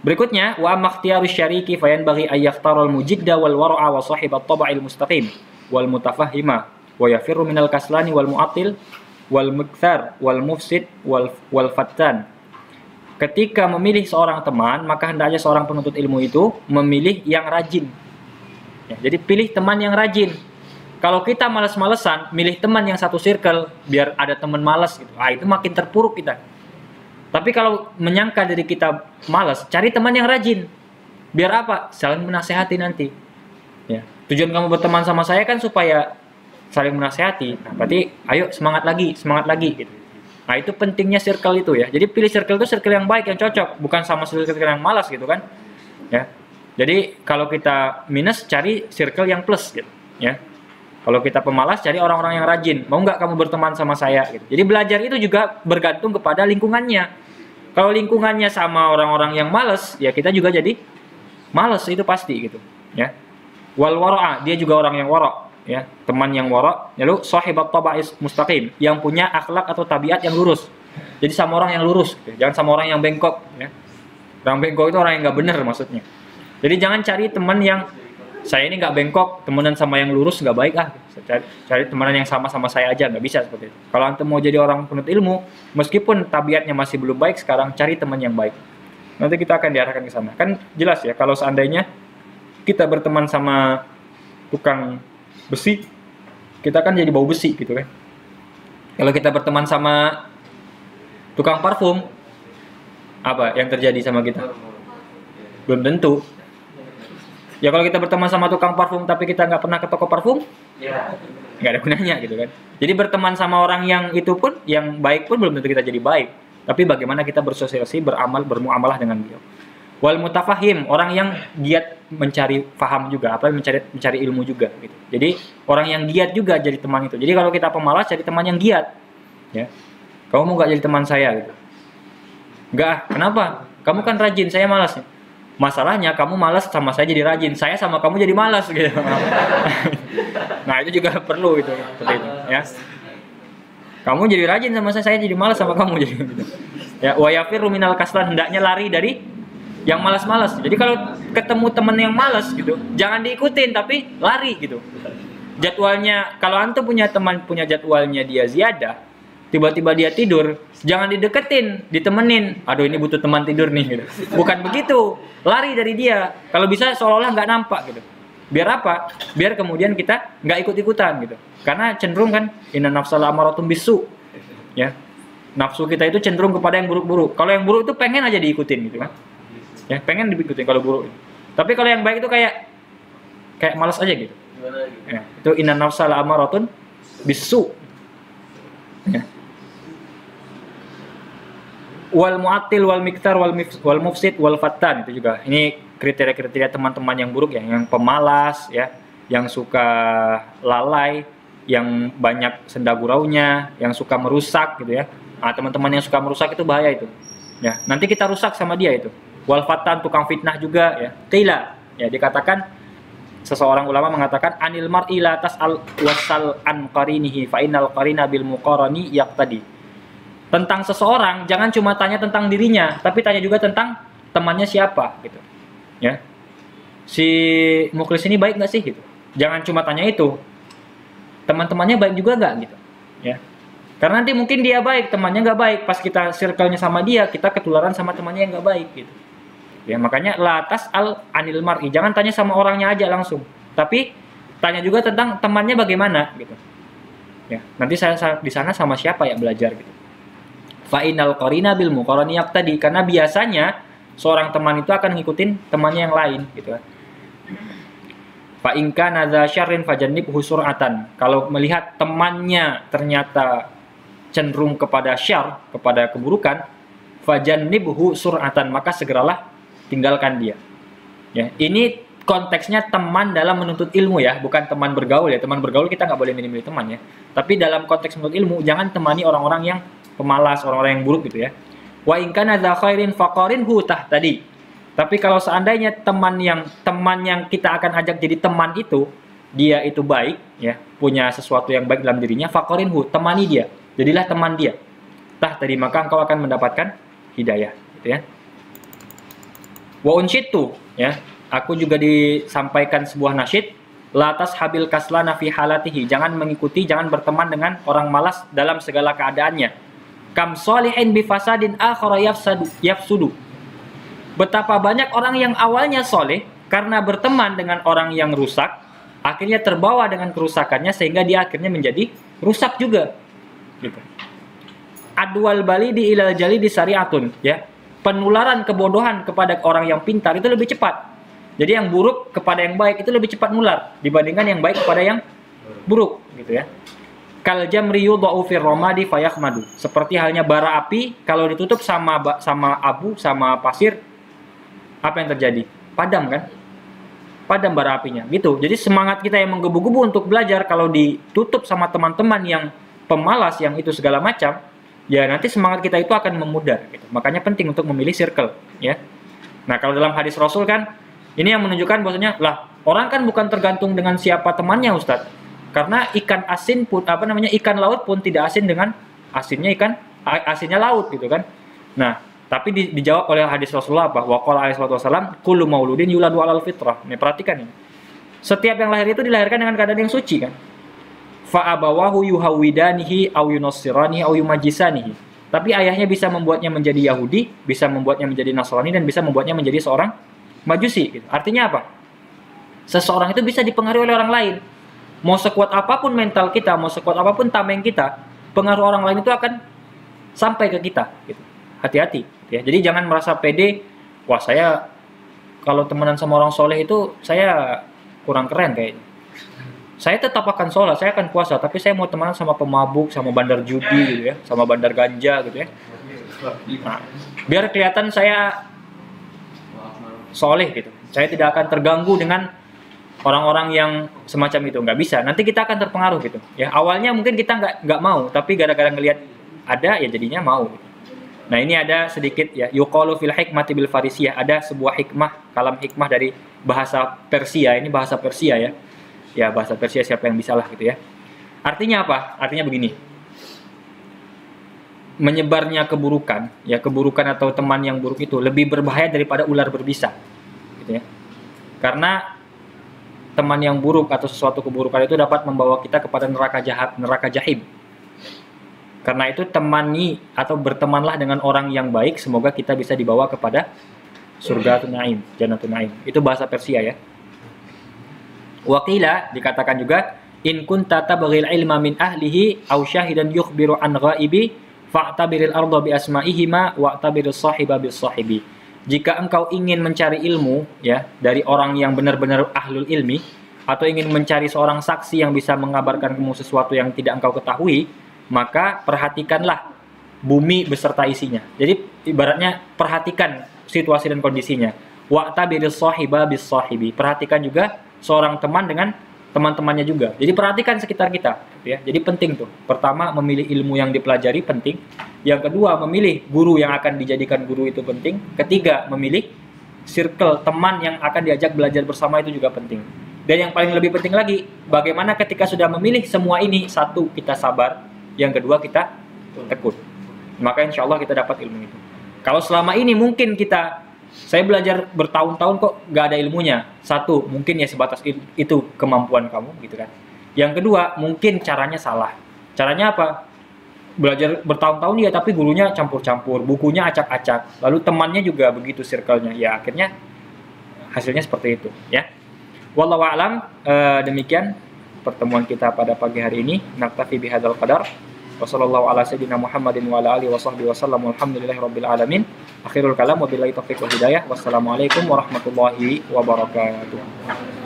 Berikutnya, wa makhtiyarus syariki fayanbaghi ay yakhtaral mujidda wal wara'a wa sahibat tab'il mustaqim wal mutafahhima wa yafirru minal kaslani wal mu'attil wal mukthar wal mufsid wal fattan. Ketika memilih seorang teman, maka hendaknya seorang penuntut ilmu itu memilih yang rajin. Ya, jadi pilih teman yang rajin. Kalau kita malas-malesan, milih teman yang satu circle biar ada teman malas gitu. Itu makin terpuruk kita. Tapi kalau menyangka diri kita malas, cari teman yang rajin. Biar apa? Saling menasehati nanti. Ya. Tujuan kamu berteman sama saya kan supaya saling menasehati. Nah, berarti ayo semangat lagi gitu. Nah, itu pentingnya circle itu ya. Jadi pilih circle itu circle yang baik, yang cocok, bukan sama circle yang malas gitu kan. Ya. Jadi kalau kita minus, cari circle yang plus gitu, ya. Kalau kita pemalas, cari orang-orang yang rajin. Mau nggak kamu berteman sama saya? Gitu. Jadi belajar itu juga bergantung kepada lingkungannya. Kalau lingkungannya sama orang-orang yang malas, ya kita juga jadi malas, itu pasti gitu. Ya. Wal wara'a, dia juga orang yang wara', ya. Teman yang wara'. Lalu sahibat taba'is mustaqim, yang punya akhlak atau tabiat yang lurus. Jadi sama orang yang lurus, gitu. Jangan sama orang yang bengkok. Ya. Orang bengkok itu orang yang nggak benar maksudnya. Jadi jangan cari teman yang saya ini nggak bengkok, temenan sama yang lurus nggak baik cari temenan yang sama saya aja, nggak bisa seperti itu. Kalau antum mau jadi orang penuntut ilmu, meskipun tabiatnya masih belum baik sekarang, cari teman yang baik. Nanti kita akan diarahkan ke sana. Kan jelas ya, kalau seandainya kita berteman sama tukang besi, kita kan jadi bau besi gitu kan. Kalau kita berteman sama tukang parfum, apa yang terjadi sama kita? Belum tentu. Ya kalau kita berteman sama tukang parfum tapi kita nggak pernah ke toko parfum, ya nggak ada gunanya gitu kan. Jadi berteman sama orang yang itu pun, yang baik pun belum tentu kita jadi baik. Tapi bagaimana kita bersosialisasi, bermuamalah dengan beliau. Wal mutafahim, orang yang giat mencari faham juga, apa mencari ilmu juga gitu. Jadi orang yang giat juga jadi teman itu. Jadi kalau kita pemalas, cari teman yang giat. Ya, kamu mau nggak jadi teman saya gitu? Nggak, kenapa? Kamu kan rajin, saya malas. Masalahnya kamu malas sama saya jadi rajin, saya sama kamu jadi malas gitu. Nah itu juga perlu gitu, seperti itu ya. Kamu jadi rajin sama saya jadi malas sama kamu jadi gitu. Ya, wa yafiru minal kaslan, hendaknya lari dari yang malas-malas. Jadi kalau ketemu teman yang malas gitu, jangan diikutin tapi lari gitu. Jadwalnya, kalau antum punya teman punya jadwalnya dia ziyadah, tiba-tiba dia tidur, jangan dideketin, ditemenin. Aduh ini butuh teman tidur nih gitu. Bukan begitu, lari dari dia. Kalau bisa seolah-olah nggak nampak gitu. Biar apa? Biar kemudian kita nggak ikut-ikutan gitu. Karena cenderung kan, inna nafsal amaratun bisu. Ya, nafsu kita itu cenderung kepada yang buruk-buruk. Kalau yang buruk itu pengen aja diikutin gitu kan. Ya, pengen diikutin kalau buruk. Tapi kalau yang baik itu kayak malas aja gitu. Ya, itu inna nafsal amaratun bisu. Ya. Wal mu'attil wal miktar wal mufsid wal fattan, itu juga. Ini kriteria-kriteria teman-teman yang buruk ya, yang pemalas ya, yang suka lalai, yang banyak senda guraunya, yang suka merusak gitu ya. Nah, teman-teman yang suka merusak itu bahaya itu. Ya, nanti kita rusak sama dia itu. Wal fattan, tukang fitnah juga ya. Qila, ya dikatakan, seseorang ulama mengatakan anil mar'i la tas'al wasal an qarinihi fa innal qarina bil muqarani yaqtadi. Tentang seseorang jangan cuma tanya tentang dirinya, tapi tanya juga tentang temannya siapa gitu. Ya. Si Muklis ini baik nggak sih gitu. Jangan cuma tanya itu. Teman-temannya baik juga nggak gitu. Ya. Karena nanti mungkin dia baik, temannya nggak baik. Pas kita circle-nya sama dia, kita ketularan sama temannya yang nggak baik gitu. Ya, makanya latas al anil mar'i, jangan tanya sama orangnya aja langsung, tapi tanya juga tentang temannya bagaimana gitu. Ya, nanti saya di sana sama siapa ya belajar gitu. Fa innal qarina bil muqarani yaqtadi, karena biasanya seorang teman itu akan ngikutin temannya yang lain gitu kan. Fa in kana dza syarrin fajannibhu sur'atan, kalau melihat temannya ternyata cenderung kepada syarr, kepada keburukan, fajannibhu sur'atan, maka segeralah tinggalkan dia. Ya, ini konteksnya teman dalam menuntut ilmu ya, bukan teman bergaul ya. Teman bergaul kita nggak boleh milih-milih teman ya. Tapi dalam konteks menuntut ilmu, jangan temani orang-orang yang pemalas, orang-orang yang buruk gitu ya. Wa in kana dza khairin faqarinhu tadi. Tapi kalau seandainya teman yang kita akan ajak jadi teman itu, dia itu baik ya, punya sesuatu yang baik dalam dirinya, faqarinhu, temani dia. Jadilah teman dia. Tadi maka engkau akan mendapatkan hidayah gitu ya. Wa unsyitu, ya. Aku juga disampaikan sebuah nasyid, la tashabil kaslana fi halatihi. Jangan mengikuti, jangan berteman dengan orang malas dalam segala keadaannya. Kam sholihin bi fasadin akhara yafsudu. Betapa banyak orang yang awalnya soleh, karena berteman dengan orang yang rusak, akhirnya terbawa dengan kerusakannya sehingga dia akhirnya menjadi rusak juga. Gitu. Adwal balidi ilal jalidi syariatun, ya. Penularan kebodohan kepada orang yang pintar itu lebih cepat. Jadi yang buruk kepada yang baik itu lebih cepat nular dibandingkan yang baik kepada yang buruk, gitu ya. Kal jamri yudau fir ramadi fayakhmadu. Seperti halnya bara api kalau ditutup sama abu, sama pasir, apa yang terjadi? Padam kan? Padam bara apinya. Gitu. Jadi semangat kita yang menggebu-gebu untuk belajar kalau ditutup sama teman-teman yang pemalas yang itu segala macam, ya nanti semangat kita itu akan memudar gitu. Makanya penting untuk memilih circle, ya. Nah, kalau dalam hadis Rasul kan ini yang menunjukkan bahwasanya lah orang kan bukan tergantung dengan siapa temannya, Ustadz. Karena ikan asin pun ikan laut pun tidak asin dengan asinnya laut gitu kan. Nah, tapi dijawab oleh hadis Rasulullah apa? Wa qala alaihi wasallam kullu mauludin yuladu 'alal fitrah. Nih perhatikan ini. Setiap yang lahir itu dilahirkan dengan keadaan yang suci kan. Fa abawahu yuhawidanihi aw yunassiranihi aw yumajisanihi. Tapi ayahnya bisa membuatnya menjadi Yahudi, bisa membuatnya menjadi Nasrani, dan bisa membuatnya menjadi seorang Majusi gitu. Artinya apa? Seseorang itu bisa dipengaruhi oleh orang lain. Mau sekuat apapun mental kita, mau sekuat apapun tameng kita, pengaruh orang lain itu akan sampai ke kita gitu. Hati-hati ya. Jadi jangan merasa pede, wah saya kalau temenan sama orang soleh itu saya kurang keren kayaknya. Saya tetap akan sholat, saya akan puasa, tapi saya mau temenan sama pemabuk, sama bandar judi gitu ya, sama bandar ganja gitu ya. Nah, biar kelihatan saya soleh gitu. Saya tidak akan terganggu dengan orang-orang yang semacam itu, nggak bisa. Nanti kita akan terpengaruh gitu. Ya awalnya mungkin kita nggak mau, tapi gara-gara ngelihat ada ya jadinya mau. Gitu. Nah ini ada sedikit ya, yuqalu fil hikmati bil farisiyah, ada sebuah hikmah, kalam hikmah dari bahasa Persia. Ini bahasa Persia ya. Ya bahasa Persia siapa yang bisa lah gitu ya. Artinya apa? Artinya begini. Menyebarnya keburukan, ya keburukan atau teman yang buruk itu lebih berbahaya daripada ular berbisa. Gitu ya. Karena teman yang buruk atau sesuatu keburukan itu dapat membawa kita kepada neraka jahim. Karena itu temani atau bertemanlah dengan orang yang baik, semoga kita bisa dibawa kepada surga Naim, Jannatul Naim. Itu bahasa Persia ya. Waqila dikatakan juga in kunta tabghil ilma min ahlihi aw syahidan yukhbiru an ghaibi fa'tabiril arda bi asma'ihima wa'tabirus sahiba bis sahibi. Jika engkau ingin mencari ilmu ya dari orang yang benar-benar ahlul ilmi atau ingin mencari seorang saksi yang bisa mengabarkan kamu sesuatu yang tidak engkau ketahui, maka perhatikanlah bumi beserta isinya. Jadi ibaratnya perhatikan situasi dan kondisinya. Wa'tabirus sahiba bis sahibi. Perhatikan juga seorang teman dengan teman-temannya juga. Jadi perhatikan sekitar kita, ya. Jadi penting tuh. Pertama, memilih ilmu yang dipelajari penting. Yang kedua, memilih guru yang akan dijadikan guru itu penting. Ketiga, memilih circle teman yang akan diajak belajar bersama itu juga penting. Dan yang paling lebih penting lagi, bagaimana ketika sudah memilih semua ini, satu, kita sabar. Yang kedua, kita tekun. Maka insya Allah kita dapat ilmu itu. Kalau selama ini mungkin saya belajar bertahun-tahun kok gak ada ilmunya. Satu, mungkin ya sebatas itu kemampuan kamu gitu kan. Yang kedua, mungkin caranya salah. Caranya apa? Belajar bertahun-tahun ya tapi gurunya campur-campur, bukunya acak-acak. Lalu temannya juga begitu circle-nya. Ya akhirnya hasilnya seperti itu ya. Wallahu a'lam, demikian pertemuan kita pada pagi hari ini. Naktafi bihadzal qadar. Wassallallahu ala sayyidina Muhammadin wa ala alihi washabbihi wasallam. Alhamdulillahirabbil alamin. Akhirul kalam wabillahi taufiq wal hidayah. Wassalamualaikum warahmatullahi wabarakatuh.